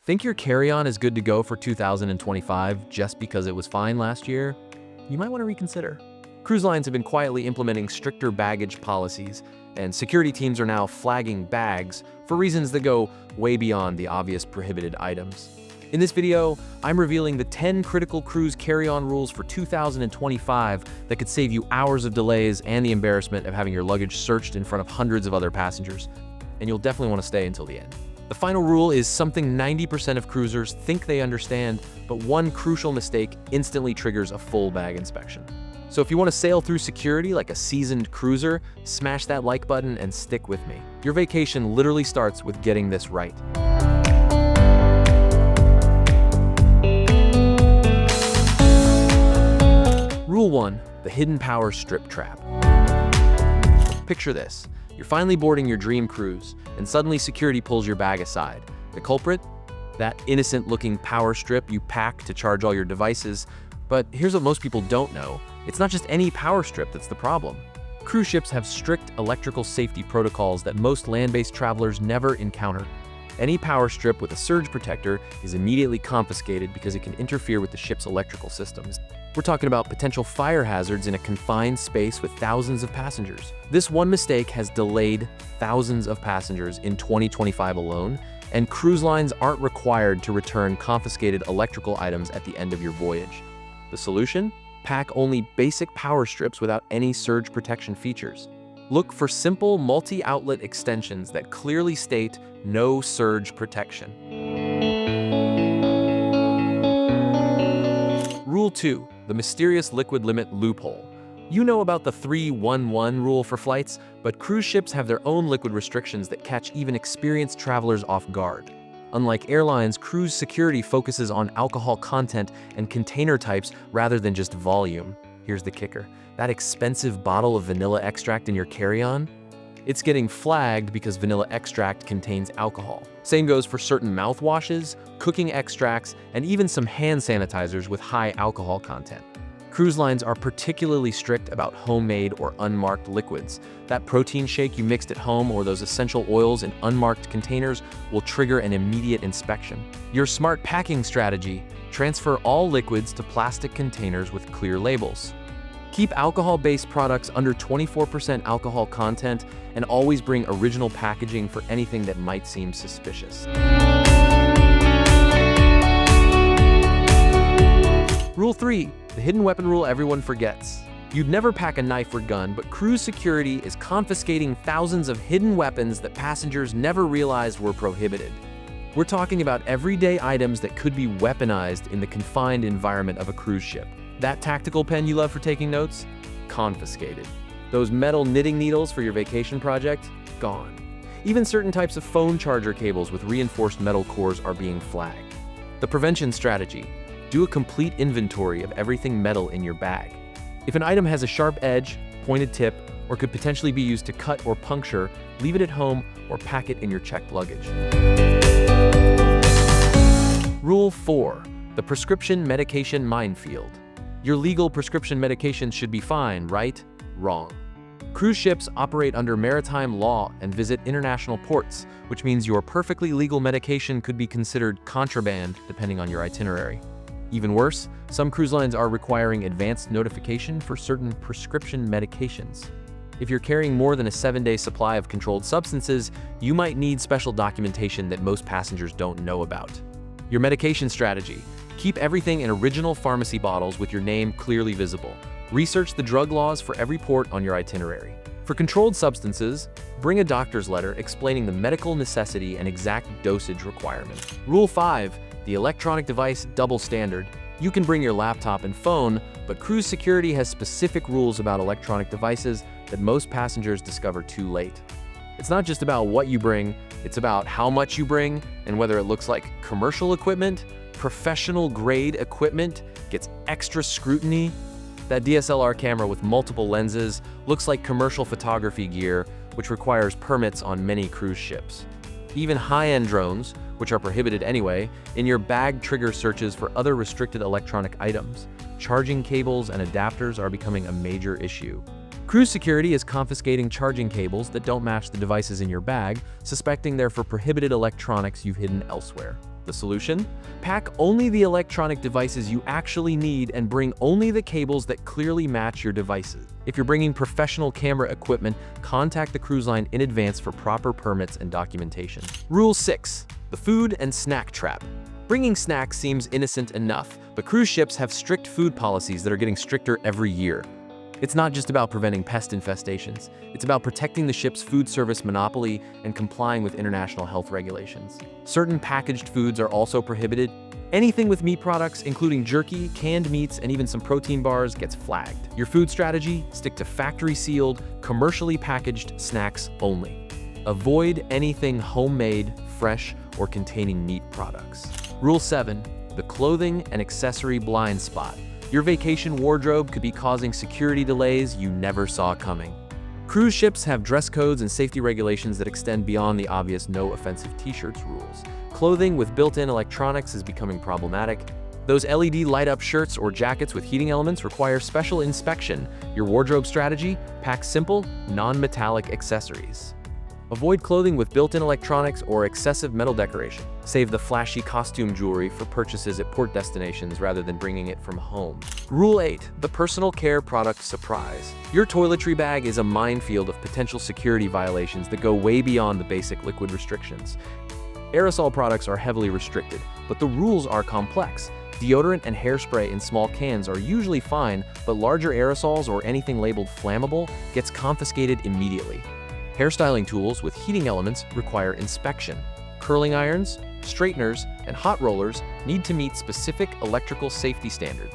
Think your carry-on is good to go for 2025 just because it was fine last year? You might want to reconsider. Cruise lines have been quietly implementing stricter baggage policies, and security teams are now flagging bags for reasons that go way beyond the obvious prohibited items. In this video, I'm revealing the 10 critical cruise carry-on rules for 2025 that could save you hours of delays and the embarrassment of having your luggage searched in front of hundreds of other passengers. And you'll definitely want to stay until the end. The final rule is something 90% of cruisers think they understand, but one crucial mistake instantly triggers a full bag inspection. So if you want to sail through security like a seasoned cruiser, smash that like button and stick with me. Your vacation literally starts with getting this right. Rule 1, the hidden power strip trap. Picture this. You're finally boarding your dream cruise, and suddenly security pulls your bag aside. The culprit? That innocent-looking power strip you pack to charge all your devices. But here's what most people don't know. It's not just any power strip that's the problem. Cruise ships have strict electrical safety protocols that most land-based travelers never encounter. Any power strip with a surge protector is immediately confiscated because it can interfere with the ship's electrical systems. We're talking about potential fire hazards in a confined space with thousands of passengers. This one mistake has delayed thousands of passengers in 2025 alone, and cruise lines aren't required to return confiscated electrical items at the end of your voyage. The solution? Pack only basic power strips without any surge protection features. Look for simple multi-outlet extensions that clearly state no surge protection. Rule 2, the mysterious liquid limit loophole. You know about the 3-1-1 rule for flights, but cruise ships have their own liquid restrictions that catch even experienced travelers off guard. Unlike airlines, cruise security focuses on alcohol content and container types rather than just volume. Here's the kicker. That expensive bottle of vanilla extract in your carry-on? It's getting flagged because vanilla extract contains alcohol. Same goes for certain mouthwashes, cooking extracts, and even some hand sanitizers with high alcohol content. Cruise lines are particularly strict about homemade or unmarked liquids. That protein shake you mixed at home or those essential oils in unmarked containers will trigger an immediate inspection. Your smart packing strategy: transfer all liquids to plastic containers with clear labels. Keep alcohol-based products under 24% alcohol content, and always bring original packaging for anything that might seem suspicious. Rule 3, the hidden weapon rule everyone forgets. You'd never pack a knife or gun, but cruise security is confiscating thousands of hidden weapons that passengers never realized were prohibited. We're talking about everyday items that could be weaponized in the confined environment of a cruise ship. That tactical pen you love for taking notes? Confiscated. Those metal knitting needles for your vacation project? Gone. Even certain types of phone charger cables with reinforced metal cores are being flagged. The prevention strategy: do a complete inventory of everything metal in your bag. If an item has a sharp edge, pointed tip, or could potentially be used to cut or puncture, leave it at home or pack it in your checked luggage. Rule 4, the prescription medication minefield. Your legal prescription medications should be fine, right? Wrong. Cruise ships operate under maritime law and visit international ports, which means your perfectly legal medication could be considered contraband depending on your itinerary. Even worse, some cruise lines are requiring advanced notification for certain prescription medications. If you're carrying more than a 7-day supply of controlled substances, you might need special documentation that most passengers don't know about. Your medication strategy: keep everything in original pharmacy bottles with your name clearly visible. Research the drug laws for every port on your itinerary. For controlled substances, bring a doctor's letter explaining the medical necessity and exact dosage requirements. Rule 5, the electronic device double standard. You can bring your laptop and phone, but cruise security has specific rules about electronic devices that most passengers discover too late. It's not just about what you bring, it's about how much you bring and whether it looks like commercial equipment, professional grade equipment, gets extra scrutiny. That DSLR camera with multiple lenses looks like commercial photography gear, which requires permits on many cruise ships. Even high-end drones, which are prohibited anyway, in your bag trigger searches for other restricted electronic items. Charging cables and adapters are becoming a major issue. Cruise security is confiscating charging cables that don't match the devices in your bag, suspecting they're for prohibited electronics you've hidden elsewhere. The solution? Pack only the electronic devices you actually need and bring only the cables that clearly match your devices. If you're bringing professional camera equipment, contact the cruise line in advance for proper permits and documentation. Rule 6. The food and snack trap. Bringing snacks seems innocent enough, but cruise ships have strict food policies that are getting stricter every year. It's not just about preventing pest infestations, it's about protecting the ship's food service monopoly and complying with international health regulations. Certain packaged foods are also prohibited. Anything with meat products, including jerky, canned meats, and even some protein bars, gets flagged. Your food strategy? Stick to factory-sealed, commercially packaged snacks only. Avoid anything homemade, fresh, or containing meat products. Rule 7. The clothing and accessory blind spot. Your vacation wardrobe could be causing security delays you never saw coming. Cruise ships have dress codes and safety regulations that extend beyond the obvious no offensive t-shirts rules. Clothing with built-in electronics is becoming problematic. Those LED light-up shirts or jackets with heating elements require special inspection. Your wardrobe strategy? Pack simple, non-metallic accessories. Avoid clothing with built-in electronics or excessive metal decoration. Save the flashy costume jewelry for purchases at port destinations rather than bringing it from home. Rule 8. The personal care product surprise. Your toiletry bag is a minefield of potential security violations that go way beyond the basic liquid restrictions. Aerosol products are heavily restricted, but the rules are complex. Deodorant and hairspray in small cans are usually fine, but larger aerosols or anything labeled flammable gets confiscated immediately. Hairstyling tools with heating elements require inspection. Curling irons, straighteners, and hot rollers need to meet specific electrical safety standards.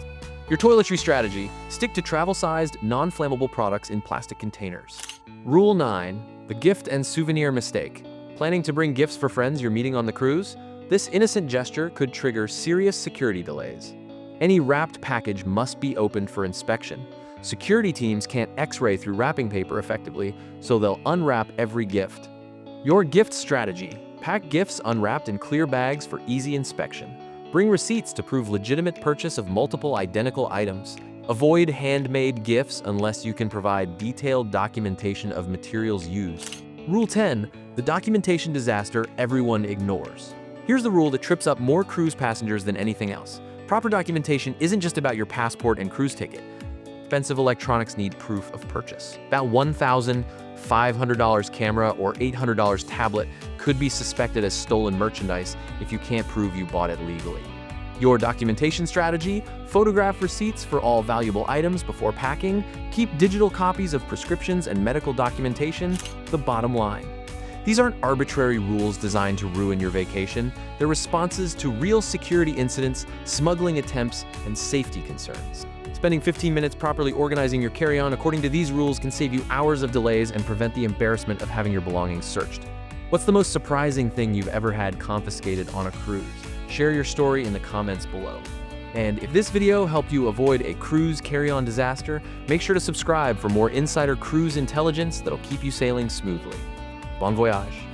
Your toiletry strategy: stick to travel-sized, non-flammable products in plastic containers. Rule 9. The gift and souvenir mistake. Planning to bring gifts for friends you're meeting on the cruise? This innocent gesture could trigger serious security delays. Any wrapped package must be opened for inspection. Security teams can't X-ray through wrapping paper effectively, so they'll unwrap every gift. Your gift strategy: pack gifts unwrapped in clear bags for easy inspection. Bring receipts to prove legitimate purchase of multiple identical items. Avoid handmade gifts unless you can provide detailed documentation of materials used. Rule 10. The documentation disaster everyone ignores. Here's the rule that trips up more cruise passengers than anything else. Proper documentation isn't just about your passport and cruise ticket. Expensive electronics need proof of purchase. That $1,500 camera or $800 tablet could be suspected as stolen merchandise if you can't prove you bought it legally. Your documentation strategy: photograph receipts for all valuable items before packing. Keep digital copies of prescriptions and medical documentation. The bottom line: these aren't arbitrary rules designed to ruin your vacation. They're responses to real security incidents, smuggling attempts, and safety concerns. Spending 15 minutes properly organizing your carry-on according to these rules can save you hours of delays and prevent the embarrassment of having your belongings searched. What's the most surprising thing you've ever had confiscated on a cruise? Share your story in the comments below. And if this video helped you avoid a cruise carry-on disaster, make sure to subscribe for more insider cruise intelligence that'll keep you sailing smoothly. Bon voyage.